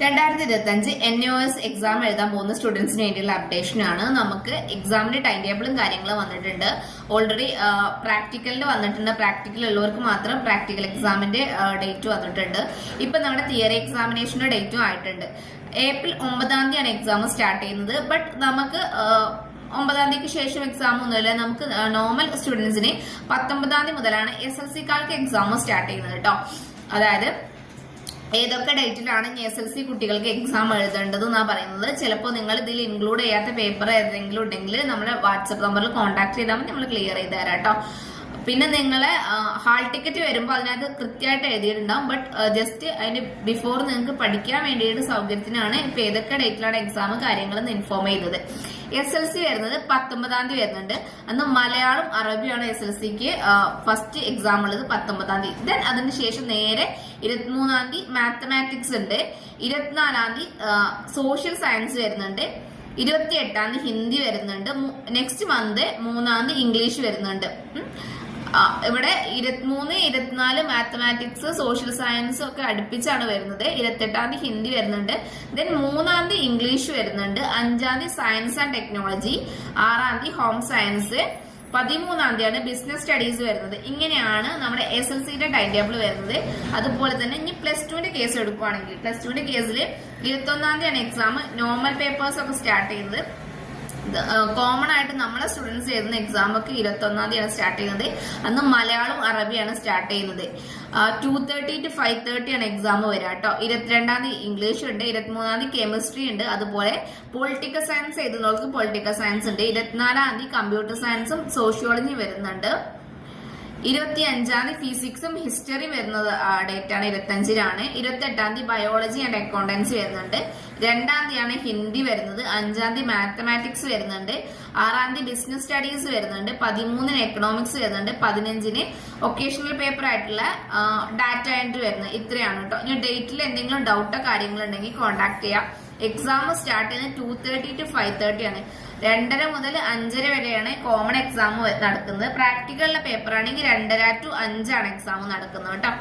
2025 NOS exam എഴുതാൻ പോകുന്ന സ്റ്റുഡൻസിന് വേണ്ടിയുള്ള അപ്ഡേഷനാണ്. നമുക്ക് എക്സാമിന്റെ ടൈം ടേബിളും കാര്യങ്ങളും വന്നിട്ടുണ്ട്. ഓൾറെഡി പ്രാക്ടിക്കലിന് വന്നിട്ടുണ്ട്. പ്രാക്ടിക്കൽ ഉള്ളവർക്ക് മാത്രം പ്രാക്ടിക്കൽ എക്സാമിന്റെ ഡേറ്റ് വന്നിട്ടുണ്ട്. ഇപ്പൊ നമ്മുടെ തിയറി എക്സാമിനേഷന്റെ ഡേറ്റും ആയിട്ടുണ്ട്. ഏപ്രിൽ 9-ാം തീയതിയാണ് എക്സാം സ്റ്റാർട്ട് ചെയ്യുന്നത്. ബട്ട് നമുക്ക് 9-ാം തീയതിക്ക് ശേഷം എക്സാം ഒന്നുമില്ല. നമുക്ക് നോർമൽ സ്റ്റുഡൻസിന് 19-ാം തീയതി മുതലാണ് SLC-ക്കാർക്ക് എക്സാം സ്റ്റാർട്ട് ചെയ്യുന്നത് കേട്ടോ. അതായത് ഏതൊക്കെ ഡേറ്റിലാണ് SLC കുട്ടികൾക്ക് എക്സാം എഴുതേണ്ടത് എന്നാ പറയുന്നത്. ചിലപ്പോൾ നിങ്ങൾ ഇതിൽ ഇൻക്ലൂഡ് ചെയ്യാത്ത പേപ്പർ ഏതെങ്കിലും ഉണ്ടെങ്കിൽ നമ്മുടെ വാട്സപ്പ് നമ്പറിൽ കോൺടാക്ട് ചെയ്താൽ മതി, നമ്മൾ ക്ലിയർ ചെയ്ത് തരാം കേട്ടോ. പിന്നെ നിങ്ങളെ ഹാൾ ടിക്കറ്റ് വരുമ്പോൾ അതിനകത്ത് കൃത്യമായിട്ട് എഴുതിയിട്ടുണ്ടാവും. ബട്ട് ജസ്റ്റ് അതിന് ബിഫോർ നിങ്ങൾക്ക് പഠിക്കാൻ വേണ്ടിയിട്ട് സൗകര്യത്തിനാണ് ഇപ്പൊ ഏതൊക്കെ ഡേറ്റിലാണ് എക്സാം കാര്യങ്ങളെന്ന് ഇൻഫോം ചെയ്തത്. SLC വരുന്നത് 19-ാം തീയതി വരുന്നുണ്ട്. അന്ന് മലയാളം അറബിയാണ് SLC-ക്ക് ഫസ്റ്റ് എക്സാം ഉള്ളത് 19-ാം തീയതി. ദെൻ അതിനുശേഷം നേരെ 23-ാം തീയതി മാത്തമാറ്റിക്സ് ഉണ്ട്. 24-ാം തീയതി സോഷ്യൽ സയൻസ് വരുന്നുണ്ട്. 28-ാം തീയതി ഹിന്ദി വരുന്നുണ്ട്. നെക്സ്റ്റ് മന്ത് 3-ാം തീയതി ഇംഗ്ലീഷ് വരുന്നുണ്ട്. ഇവിടെ 23, 24 മാത്തമാറ്റിക്സ് സോഷ്യൽ സയൻസ് ഒക്കെ അടുപ്പിച്ചാണ് വരുന്നത്. 28-ാം തീയതി ഹിന്ദി വരുന്നുണ്ട്. ദെൻ 3-ാം തീയതി ഇംഗ്ലീഷ് വരുന്നുണ്ട്. 5-ാം തീയതി സയൻസ് ആൻഡ് ടെക്നോളജി. 6-ാം തീയതി ഹോം സയൻസ്. 13-ാം തീയതിയാണ് ബിസിനസ് സ്റ്റഡീസ് വരുന്നത്. ഇങ്ങനെയാണ് നമ്മുടെ SLC-യുടെ ടൈം ടേബിൾ വരുന്നത്. അതുപോലെ തന്നെ ഇനി +2-ന്റെ കേസ് എടുക്കുവാണെങ്കിൽ +2-ന്റെ കേസിൽ 21-ാം തീയതിയാണ് എക്സാം. നോർമൽ പേപ്പേഴ്സ് ഒക്കെ സ്റ്റാർട്ട് ചെയ്യുന്നത്. കോമൺ ആയിട്ട് നമ്മളെ സ്റ്റുഡൻസ് എഴുതുന്ന എക്സാം ഒക്കെ 21-ാം തീയതിയാണ് സ്റ്റാർട്ട് ചെയ്യുന്നത്. അന്ന് മലയാളം അറബിയാണ് സ്റ്റാർട്ട് ചെയ്യുന്നത്. 2:30 to 5:30 ആണ് എക്സാം വരിക കേട്ടോ. 22-ാം തീയതി ഇംഗ്ലീഷ് ഉണ്ട്. 23-ാം തീയതി കെമിസ്ട്രി ഉണ്ട്. അതുപോലെ പൊളിറ്റിക്കൽ സയൻസ് എഴുതുന്നവർക്ക് പൊളിറ്റിക്കൽ സയൻസ് ഉണ്ട്. 24-ാം തീയതി കമ്പ്യൂട്ടർ സയൻസും സോഷ്യോളജി വരുന്നുണ്ട്. 25-ാം തീയതി ഫിസിക്സും ഹിസ്റ്ററി വരുന്നത് ഡേറ്റ് ആണ് 25-നാണ്. 28-ാം തീയതി ബയോളജി ആൻഡ് അക്കൗണ്ടൻസി വരുന്നുണ്ട്. 2-ാം തീയതിയാണ് ഹിന്ദി വരുന്നത്. 5-ാം തീയതി മാത്തമാറ്റിക്സ് വരുന്നുണ്ട്. 6-ാം തീയതി ബിസിനസ് സ്റ്റഡീസ് വരുന്നുണ്ട്. 13-ന് എക്കണോമിക്സ് വരുന്നുണ്ട്. 15-ന് ഒക്കേഷണൽ പേപ്പർ ആയിട്ടുള്ള ഡാറ്റ എൻട്രി വരുന്നത്. ഇത്രയാണ് കേട്ടോ. ഇനി ഡേറ്റിൽ എന്തെങ്കിലും ഡൗട്ടോ കാര്യങ്ങളോ ഉണ്ടെങ്കിൽ കോൺടാക്ട് ചെയ്യാം. എക്സാം സ്റ്റാർട്ട് ചെയ്യുന്നത് 2:30 to 5:30 ആണ്. 2:30 മുതൽ 5:30 വരെയാണ് കോമൺ എക്സാം നടക്കുന്നത്. പ്രാക്ടിക്കലിലെ പേപ്പർ ആണെങ്കിൽ 2:30 to 5 ആണ് എക്സാം നടക്കുന്നത് കേട്ടോ.